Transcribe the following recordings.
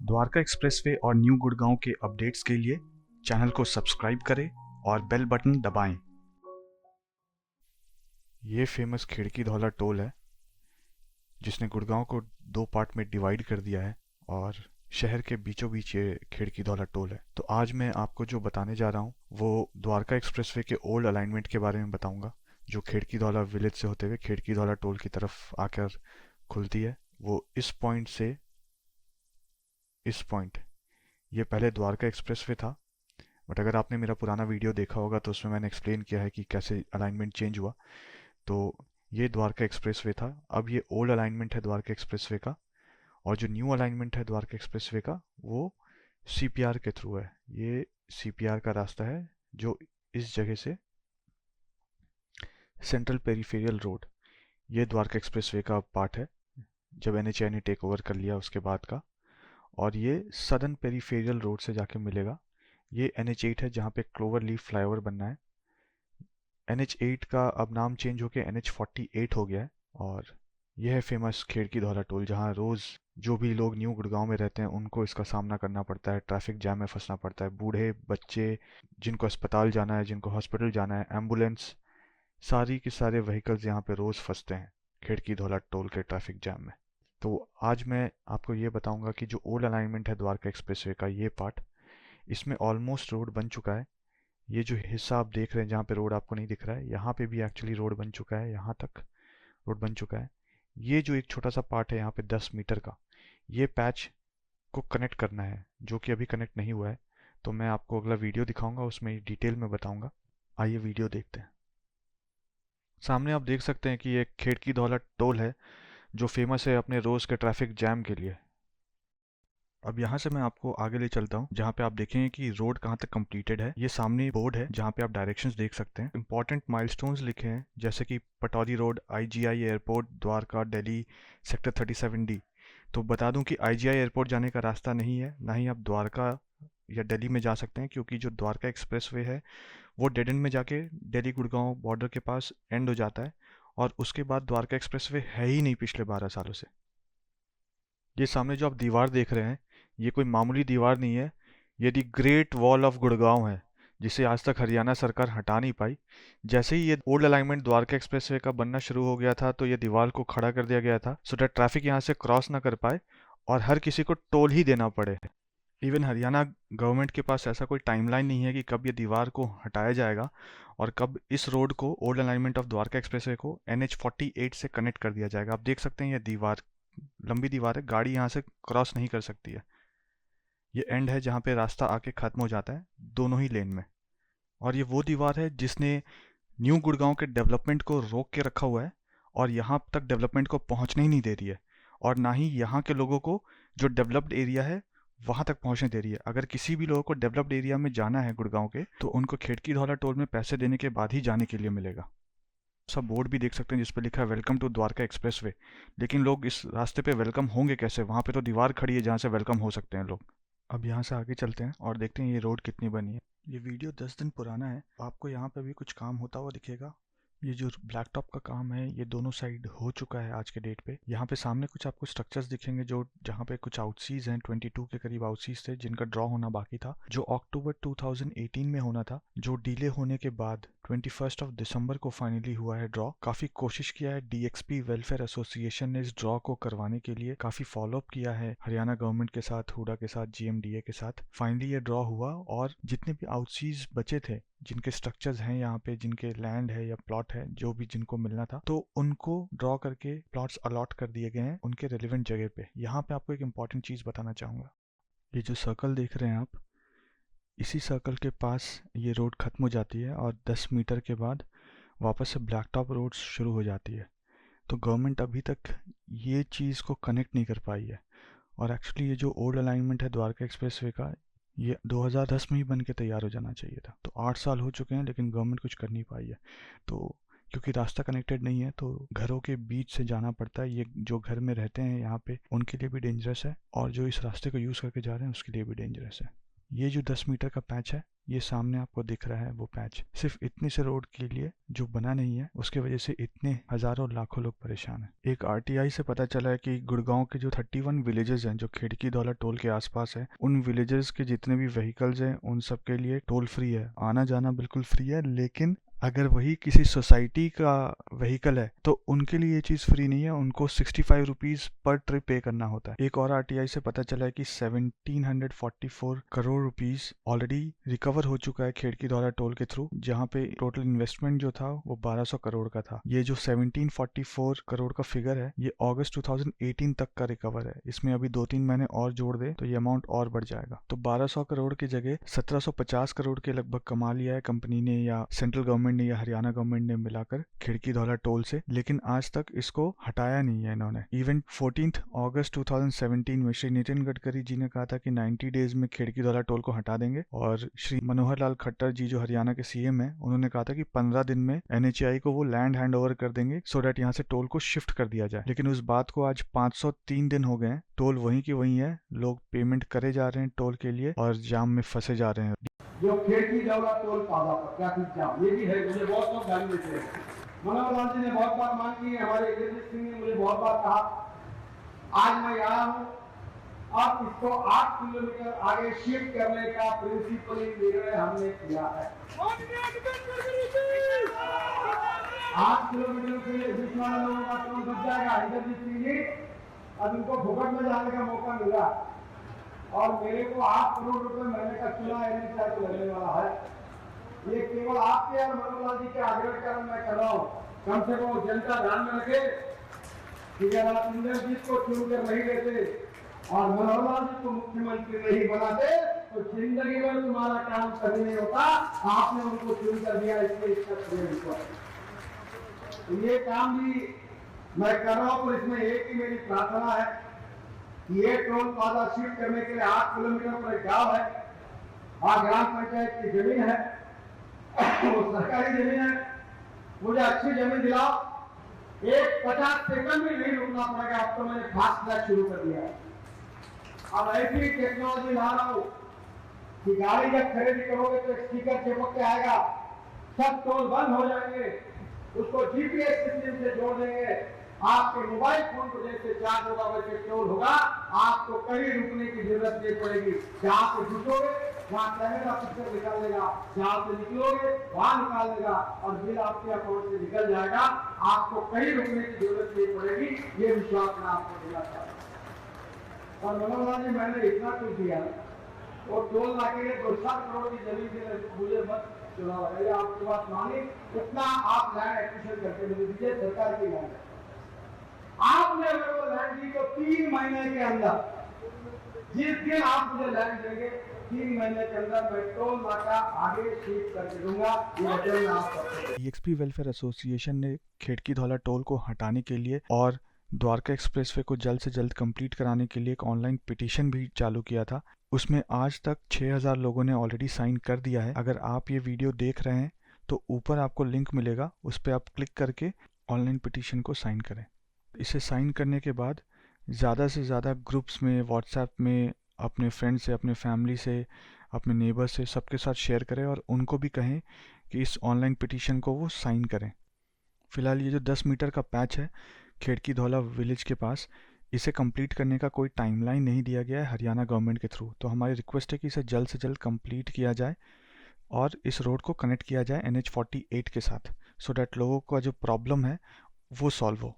Dwarka expressway और new Gurgaon के updates के लिए चैनल को सब्सक्राइब करें और बेल बटन दबाएं। ये फेमस खिड़की धौला टोल है जिसने गुड़गांव को दो पार्ट में डिवाइड कर दिया है और शहर के बीचों बीच ये खिड़की धौला टोल है। तो आज मैं आपको जो बताने जा रहा हूँ वो द्वारका एक्सप्रेसवे के ओल्ड अलाइनमेंट के बारे में बताऊंगा, जो खिड़की धौला विलेज से होते हुए खिड़की धौला टोल की तरफ आकर खुलती है। वो इस पॉइंट से इस पॉइंट, ये पहले द्वारका एक्सप्रेसवे था, बट अगर आपने मेरा पुराना वीडियो देखा होगा तो उसमें मैंने एक्सप्लेन किया है कि कैसे अलाइनमेंट चेंज हुआ। तो ये द्वारका एक्सप्रेसवे था, अब ये ओल्ड अलाइनमेंट है द्वारका एक्सप्रेसवे का, और जो न्यू अलाइनमेंट है द्वारका एक्सप्रेसवे का वो सीपीआर के थ्रू है। ये सीपीआर का रास्ता है जो इस जगह से सेंट्रल पेरीफेरियल रोड, ये द्वारका एक्सप्रेसवे का पार्ट है जब एनएचएआई ने टेक ओवर कर लिया उसके बाद का, और ये सदर्न पेरीफेरियल रोड से जाके मिलेगा। ये NH8 है जहाँ पे क्लोवर लीफ फ्लाईओवर बनना है। NH8 का अब नाम चेंज होकर NH48 हो गया है। और यह है फेमस खिड़की धौला टोल जहाँ रोज़ जो भी लोग न्यू गुड़गांव में रहते हैं उनको इसका सामना करना पड़ता है, ट्रैफिक जैम में फंसना पड़ता है। बूढ़े, बच्चे, जिनको अस्पताल जाना है, जिनको हॉस्पिटल जाना है, एम्बुलेंस, सारी के सारे व्हीकल्स यहाँ पे रोज़ फंसते हैं खिड़की धौला टोल के ट्रैफिक जैम में। तो आज मैं आपको ये बताऊंगा कि जो ओल्ड अलाइनमेंट है द्वारका एक्सप्रेसवे का ये पार्ट, इसमें ऑलमोस्ट रोड बन चुका है। ये जो हिस्सा आप देख रहे हैं जहाँ पे रोड आपको नहीं दिख रहा है, यहाँ पे भी एक्चुअली रोड बन चुका है, यहाँ तक रोड बन चुका है। ये जो एक छोटा सा पार्ट है यहाँ पे 10 मीटर का, ये पैच को कनेक्ट करना है जो कि अभी कनेक्ट नहीं हुआ है। तो मैं आपको अगला वीडियो दिखाऊंगा, उसमें डिटेल में बताऊंगा। आइए वीडियो देखते हैं। सामने आप देख सकते हैं कि ये खिड़की धौला टोल है जो फेमस है अपने रोज़ के ट्रैफिक जैम के लिए। अब यहाँ से मैं आपको आगे ले चलता हूँ जहाँ पे आप देखेंगे कि रोड कहाँ तक कंप्लीटेड है। ये सामने बोर्ड है जहाँ पे आप डायरेक्शंस देख सकते हैं। इंपॉर्टेंट माइलस्टोन्स लिखे हैं जैसे कि Pataudi road, IGI airport, Dwarka, Delhi, sector 37D। तो बता दूं कि IGI एयरपोर्ट जाने का रास्ता नहीं है, ना ही आप द्वारका या दिल्ली में जा सकते हैं, क्योंकि जो द्वारका एक्सप्रेसवे है वो डेड एंड में जाके दिल्ली गुड़गांव बॉर्डर के पास एंड हो जाता है, और उसके बाद द्वारका एक्सप्रेसवे है ही नहीं पिछले 12 सालों से। ये सामने जो आप दीवार देख रहे हैं ये कोई मामूली दीवार नहीं है, ये the great wall of Gurgaon है जिसे आज तक हरियाणा सरकार हटा नहीं पाई। जैसे ही ये ओल्ड अलाइनमेंट द्वारका एक्सप्रेसवे का बनना शुरू हो गया था तो ये दीवार को खड़ा कर दिया गया था सो दैट ट्रैफिक यहाँ से क्रॉस ना कर पाए और हर किसी को टोल ही देना पड़े। इवन हरियाणा गवर्नमेंट के पास ऐसा कोई टाइमलाइन नहीं है कि कब ये दीवार को हटाया जाएगा और कब इस रोड को, old alignment of Dwarka expressway को NH48 से कनेक्ट कर दिया जाएगा। आप देख सकते हैं ये दीवार, लंबी दीवार है, गाड़ी यहाँ से क्रॉस नहीं कर सकती है। ये एंड है जहाँ पे रास्ता आके ख़त्म हो जाता है दोनों ही लेन में। और ये वो दीवार है जिसने न्यू गुड़गांव के डेवलपमेंट को रोक के रखा हुआ है और यहाँ तक डेवलपमेंट को पहुँचने ही नहीं दे रही है, और ना ही यहाँ के लोगों को जो डेवलप्ड एरिया है वहाँ तक पहुँचने दे रही है। अगर किसी भी लोगों को डेवलप्ड एरिया में जाना है गुड़गांव के तो उनको खिड़की धौला टोल में पैसे देने के बाद ही जाने के लिए मिलेगा। सब बोर्ड भी देख सकते हैं जिस पे लिखा है वेलकम टू द्वारका एक्सप्रेसवे, लेकिन लोग इस रास्ते पे वेलकम होंगे कैसे? वहाँ पे तो दीवार खड़ी है जहाँ से वेलकम हो सकते हैं लोग। अब यहाँ से आगे चलते हैं और देखते हैं ये रोड कितनी बनी है। ये वीडियो 10 दिन पुराना है, आपको यहाँ पे भी कुछ काम होता हुआ दिखेगा। ये जो ब्लैक टॉप का काम है ये दोनों साइड हो चुका है आज के डेट पे। यहाँ पे सामने कुछ आपको स्ट्रक्चर्स दिखेंगे जो जहाँ पे कुछ आउटसीज हैं, 22 के करीब आउटसीज थे जिनका ड्रॉ होना बाकी था, जो अक्टूबर 2018 में होना था, जो डिले होने के बाद 21 दिसंबर को फाइनली हुआ है ड्रॉ। काफ़ी कोशिश किया है DXP वेलफेयर एसोसिएशन ने इस ड्रॉ को करवाने के लिए, काफ़ी फॉलोअप किया है हरियाणा गवर्नमेंट के साथ, हुडा के साथ, GMDA के साथ। फाइनली ये ड्रॉ हुआ और जितने भी आउटसीज बचे थे, जिनके स्ट्रक्चर्स हैं यहाँ पे, जिनके लैंड है या प्लॉट है, जो भी जिनको मिलना था, तो उनको ड्रॉ करके प्लॉट्स अलॉट कर दिए गए हैं उनके रेलिवेंट जगह पे। यहाँ पे आपको एक इम्पॉर्टेंट चीज़ बताना चाहूँगा, ये जो सर्कल देख रहे हैं आप, इसी सर्कल के पास ये रोड ख़त्म हो जाती है और 10 मीटर के बाद वापस से ब्लैक टॉप रोड शुरू हो जाती है। तो गवर्नमेंट अभी तक ये चीज़ को कनेक्ट नहीं कर पाई है, और एक्चुअली ये जो ओल्ड अलाइनमेंट है द्वारका एक्सप्रेसवे का, ये 2010 में ही बन के तैयार हो जाना चाहिए था। तो 8 साल हो चुके हैं लेकिन गवर्नमेंट कुछ कर नहीं पाई है। तो क्योंकि रास्ता कनेक्टेड नहीं है तो घरों के बीच से जाना पड़ता है। ये जो घर में रहते हैं यहाँ पे उनके लिए भी डेंजरस है, और जो इस रास्ते को यूज़ करके जा रहे हैं उसके लिए भी डेंजरस है। ये जो 10 मीटर का पैच है, ये सामने आपको दिख रहा है वो पैच, सिर्फ इतने से रोड के लिए जो बना नहीं है, उसके वजह से इतने हजारों लाखों लोग परेशान हैं। एक आरटीआई से पता चला है कि गुड़गांव के जो 31 विलेजेस हैं जो खिड़की धौला टोल के आसपास है, उन विलेजेस के जितने भी व्हीकल्स हैं उन सब के लिए टोल फ्री है, आना जाना बिल्कुल फ्री है। लेकिन अगर वही किसी सोसाइटी का व्हीकल है तो उनके लिए ये चीज़ फ्री नहीं है, उनको 65 रुपीज़ पर ट्रिप पे करना होता है। एक और आरटीआई से पता चला है कि 1744 करोड़ रुपीस ऑलरेडी रिकवर हो चुका है खिड़की धौला टोल के थ्रू, जहाँ पे टोटल इन्वेस्टमेंट जो था वो 1200 करोड़ का था। ये जो 1744 करोड़ का फिगर है, ये अगस्त 2018 तक का रिकवर है। इसमें अभी 2-3 महीने और जोड़ दे तो ये अमाउंट और बढ़ जाएगा। तो 1200 करोड़ की जगह 1750 करोड़ के लगभग कमा लिया है कंपनी ने या सेंट्रल गवर्नमेंट ने या हरियाणा गवर्नमेंट ने मिलाकर खिड़की धौला टोल से। लेकिन आज तक इसको हटाया नहीं है इन्होंने। इवन 14 अगस्त 2017 में श्री नितिन गडकरी जी ने कहा था कि 90 डेज में खिड़की धौला टोल को हटा देंगे, और श्री मनोहर लाल खट्टर जी जो हरियाणा के सीएम है, उन्होंने कहा था कि 15 दिन में एनएचएआई को वो लैंड हैंड ओवर कर देंगे सो दैट यहाँ से टोल को शिफ्ट कर दिया जाए। लेकिन उस बात को आज 503 दिन हो गए हैं, टोल वहीं की वहीं है, लोग पेमेंट करे जा रहे हैं टोल के लिए और जाम में फंसे जा रहे हैं। जो खिड़की धौला टोल पादा पर ट्रैफिक जाम, ये भी है। मुझे बहुत लोग गाली देते हैं। मनोहर लाल जी ने बहुत बार मांग की है, हमारे गिरिराज सिंह ने मुझे बहुत बार कहा। आज मैं आया हूँ, अब इसको 8 किलोमीटर आगे शिफ्ट करने का प्रिंसिपली निर्णय हमने किया है। 8 किलोमीटर से बीच वाले लोगों का टोल बच जाएगा। इधर भी अब इनको भुगत में जाने का मौका मिला और मेरे को 8 करोड़ रुपए महीने का चुना एनएचएआई को लगने वाला है। ये केवल आपके और मनोहर लाल जी के आग्रह के कारण मैं कर रहा हूँ। कम से कम जनता ध्यान में रखे कि अगर आप इंद्रजीत को चुनकर नहीं लेते और मनोहर लाल जी को मुख्यमंत्री नहीं बनाते तो जिंदगी में तुम्हारा काम कभी नहीं होता। आपने उनको चुन कर दिया, इसलिए इसका श्रेय हुआ। ये काम भी मैं कर रहा हूँ, तो इसमें एक ही मेरी प्रार्थना है कि ये टोल प्लाजा शिफ्ट करने के लिए 8 किलोमीटर पर एक गांव है, वहां ग्राम पंचायत की जमीन है, वो सरकारी जमीन है, मुझे अच्छी जमीन दिलाओ। एक 50 सेकंड भी नहीं रुकना पड़ेगा। अब तो मैंने फास्ट ट्रैक शुरू कर दिया है। अब ऐसी टेक्नोलॉजी ला रहा हूं कि गाड़ी जब खरीदी करोगे तो स्टिकर चिपक के आएगा, सब टोल बंद हो जाएंगे, उसको जीपीएस सिस्टम से जोड़ देंगे। आपके मोबाइल फोन को जैसे चार्ज होगा वैसे टोल होगा, आपको कहीं रुकने की जरूरत नहीं पड़ेगी। जहां से घुसोगे वहां कैमरा पिक्चर निकाल लेगा, जहां से निकलोगे वहां निकाल लेगा और बिल आपके अकाउंट से निकल जाएगा। आपको कहीं रुकने की जरूरत नहीं पड़ेगी। ये विश्वास मैं आपको देना चाहता हूँ। और मनोहर लाल जी, मैंने इतना कुछ दिया और टोल नाके के 2-7 करोड़ की जमीन के मुझे मत चुनाव है, आपकी बात मानी, उतना आप लैंड एक्विजिशन करके मुझे दीजिए, सरकार की लैंड है। आपने अगर वो लैंड दी तो 3 महीने के अंदर, जिस दिन आप मुझे लैंड देंगे 3 महीने के अंदर मैं टोल नाका आगे शिफ्ट करके दूंगा। ये वचन मैं आपको। ईएक्सपी वेलफेयर एसोसिएशन ने खिड़की धौला टोल को हटाने के लिए और द्वारका एक्सप्रेसवे को जल्द से जल्द कंप्लीट कराने के लिए एक ऑनलाइन पिटीशन भी चालू किया था। उसमें आज तक 6000 लोगों ने ऑलरेडी साइन कर दिया है। अगर आप ये वीडियो देख रहे हैं तो ऊपर आपको लिंक मिलेगा, उस पर आप क्लिक करके ऑनलाइन पिटीशन को साइन करें। इसे साइन करने के बाद ज़्यादा से ज़्यादा ग्रुप्स में, व्हाट्सएप में अपने फ्रेंड से, अपने फैमिली से, अपने नेबर से सबके साथ शेयर करें और उनको भी कहें कि इस ऑनलाइन पिटीशन को वो साइन करें। फ़िलहाल ये जो 10 मीटर का पैच है खिड़की धौला विलेज के पास, इसे कंप्लीट करने का कोई टाइमलाइन नहीं दिया गया है हरियाणा गवर्नमेंट के थ्रू। तो हमारी रिक्वेस्ट है कि इसे जल्द से जल्द कंप्लीट किया जाए और इस रोड को कनेक्ट किया जाए NH48 के साथ, सो डैट लोगों का जो प्रॉब्लम है वो सॉल्व हो।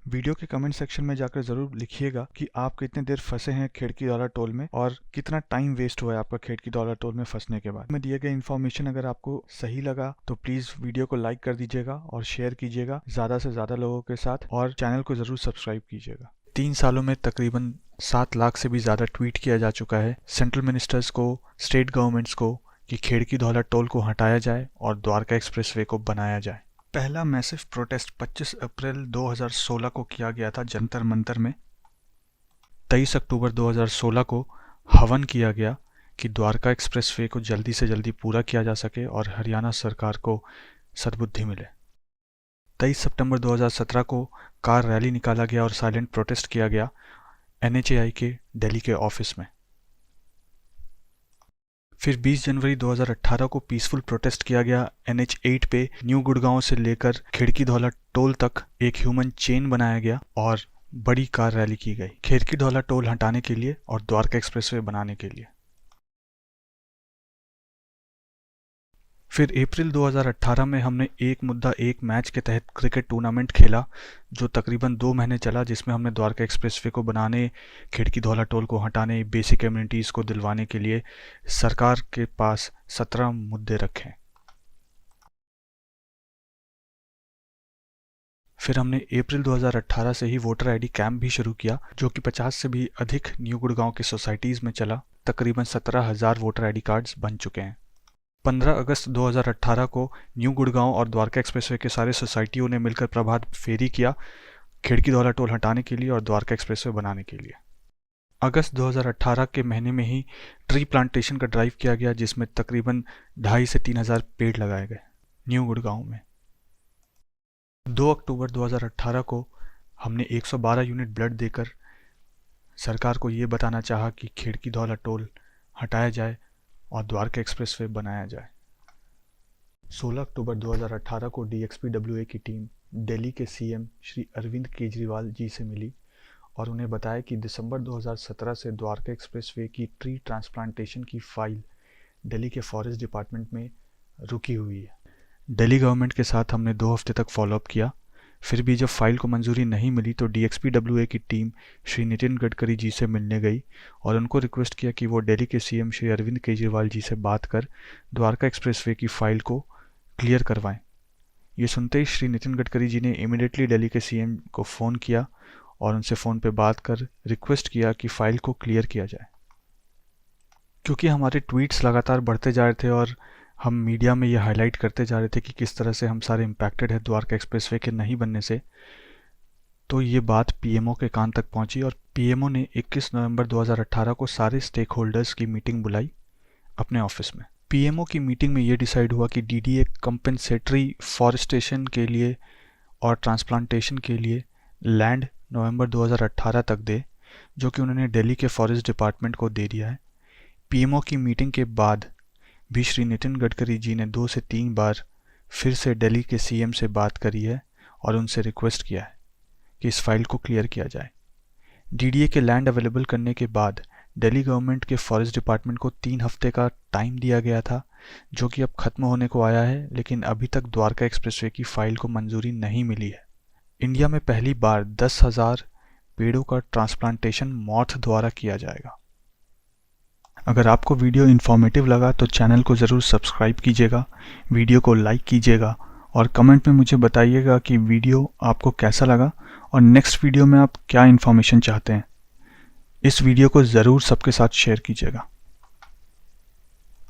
वीडियो के कमेंट सेक्शन में जाकर ज़रूर लिखिएगा कि आप कितने देर फंसे हैं खिड़की धौला टोल में और कितना टाइम वेस्ट हुआ है आपका खिड़की धौला टोल में फंसने के बाद। मैं दिए गए इन्फॉर्मेशन अगर आपको सही लगा तो प्लीज़ वीडियो को लाइक कर दीजिएगा और शेयर कीजिएगा ज़्यादा से ज़्यादा लोगों के साथ, और चैनल को ज़रूर सब्सक्राइब कीजिएगा। 3 सालों में तकरीबन 7 लाख से भी ज़्यादा ट्वीट किया जा चुका है सेंट्रल मिनिस्टर्स को, स्टेट गवर्नमेंट्स को कि खिड़की धौला टोल को हटाया जाए और द्वारका एक्सप्रेसवे को बनाया जाए। पहला मैसिव प्रोटेस्ट 25 अप्रैल 2016 को किया गया था जंतर मंतर में। 23 अक्टूबर 2016 को हवन किया गया कि द्वारका एक्सप्रेसवे को जल्दी से जल्दी पूरा किया जा सके और हरियाणा सरकार को सद्बुद्धि मिले। 23 सितंबर 2017 को कार रैली निकाला गया और साइलेंट प्रोटेस्ट किया गया NHAI के दिल्ली के ऑफिस में। फिर 20 जनवरी 2018 को पीसफुल प्रोटेस्ट किया गया NH8 पे न्यू गुड़गांव से लेकर खिड़की धौला टोल तक एक ह्यूमन चेन बनाया गया और बड़ी कार रैली की गई खिड़की धौला टोल हटाने के लिए और द्वारका एक्सप्रेसवे बनाने के लिए। फिर अप्रैल 2018 में हमने एक मुद्दा एक मैच के तहत क्रिकेट टूर्नामेंट खेला जो तकरीबन 2 महीने चला, जिसमें हमने द्वारका एक्सप्रेसवे को बनाने, खिड़की धौला टोल को हटाने, बेसिक एमिनिटीज़ को दिलवाने के लिए सरकार के पास 17 मुद्दे रखे। फिर हमने अप्रैल 2018 से ही वोटर आईडी कैंप भी शुरू किया जो कि 50 से भी अधिक न्यू गुड़गांव के सोसाइटीज़ में चला। तकरीबन 17,000 वोटर आईडी कार्ड्स बन चुके हैं। 15 अगस्त 2018 को न्यू गुड़गांव और द्वारका एक्सप्रेसवे के सारे सोसाइटियों ने मिलकर प्रभात फेरी किया खिड़की धौला टोल हटाने के लिए और द्वारका एक्सप्रेसवे बनाने के लिए। अगस्त 2018 के महीने में ही ट्री प्लांटेशन का ड्राइव किया गया जिसमें तकरीबन 2,500 से 3,000 पेड़ लगाए गए न्यू गुड़गांव में। 2 अक्टूबर 2018 को हमने 112 यूनिट ब्लड देकर सरकार को ये बताना चाहा कि खिड़की धौला टोल हटाया जाए और द्वारका एक्सप्रेसवे बनाया जाए। 16 अक्टूबर 2018 को DXPWA की टीम दिल्ली के CM श्री अरविंद केजरीवाल जी से मिली और उन्हें बताया कि दिसंबर 2017 से द्वारका एक्सप्रेसवे की ट्री ट्रांसप्लांटेशन की फाइल दिल्ली के फॉरेस्ट डिपार्टमेंट में रुकी हुई है। दिल्ली गवर्नमेंट के साथ हमने 2 हफ्ते तक फॉलोअप किया। फिर भी जब फाइल को मंजूरी नहीं मिली तो DXPWA की टीम श्री नितिन गडकरी जी से मिलने गई और उनको रिक्वेस्ट किया कि वो दिल्ली के CM श्री अरविंद केजरीवाल जी से बात कर द्वारका एक्सप्रेसवे की फाइल को क्लियर करवाएं। ये सुनते ही श्री नितिन गडकरी जी ने इमीडिएटली दिल्ली के CM को फ़ोन किया और उनसे फ़ोन पे बात कर रिक्वेस्ट किया कि फ़ाइल को क्लियर किया जाए। क्योंकि हमारे ट्वीट्स लगातार बढ़ते जा रहे थे और हम मीडिया में ये हाईलाइट करते जा रहे थे कि किस तरह से हम सारे इम्पैक्टेड है द्वारका एक्सप्रेसवे के नहीं बनने से, तो ये बात PMO के कान तक पहुंची और PMO ने 21 नवंबर 2018 को सारे स्टेक होल्डर्स की मीटिंग बुलाई अपने ऑफिस में। PMO की मीटिंग में ये डिसाइड हुआ कि DDA कंपेंसेटरी फॉरेस्टेशन के लिए और ट्रांसप्लांटेशन के लिए लैंड नवंबर 2018 तक दे, जो कि उन्होंने दिल्ली के फॉरेस्ट डिपार्टमेंट को दे दिया है। PMO की मीटिंग के बाद भी श्री नितिन गडकरी जी ने 2 से 3 बार फिर से दिल्ली के CM से बात करी है और उनसे रिक्वेस्ट किया है कि इस फाइल को क्लियर किया जाए। DDA के लैंड अवेलेबल करने के बाद दिल्ली गवर्नमेंट के फॉरेस्ट डिपार्टमेंट को 3 हफ्ते का टाइम दिया गया था जो कि अब खत्म होने को आया है, लेकिन अभी तक द्वारका एक्सप्रेसवे की फाइल को मंजूरी नहीं मिली है। इंडिया में पहली बार 10,000 पेड़ों का ट्रांसप्लांटेशन मॉथ द्वारा किया जाएगा। अगर आपको वीडियो इन्फॉर्मेटिव लगा तो चैनल को ज़रूर सब्सक्राइब कीजिएगा, वीडियो को लाइक कीजिएगा और कमेंट में मुझे बताइएगा कि वीडियो आपको कैसा लगा और नेक्स्ट वीडियो में आप क्या इन्फॉर्मेशन चाहते हैं। इस वीडियो को ज़रूर सबके साथ शेयर कीजिएगा।